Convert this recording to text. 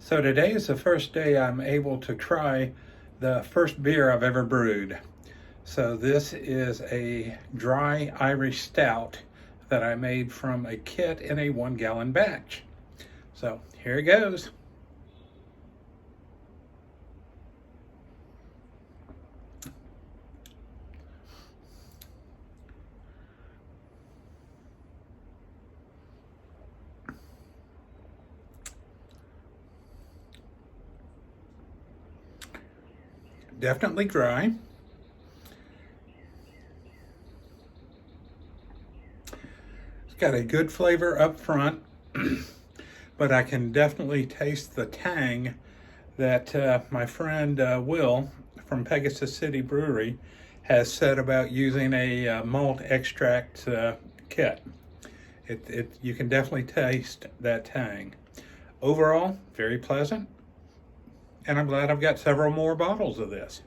So today is the first day I'm able to try the first beer I've ever brewed. So this is a dry Irish Stout that I made from a kit in a 1-gallon batch. So here it goes. Definitely dry. It's got a good flavor up front, but I can definitely taste the tang that my friend Will from Pegasus City Brewery has said about using a malt extract kit. You can definitely taste that tang. Overall, very pleasant, and I'm glad I've got several more bottles of this.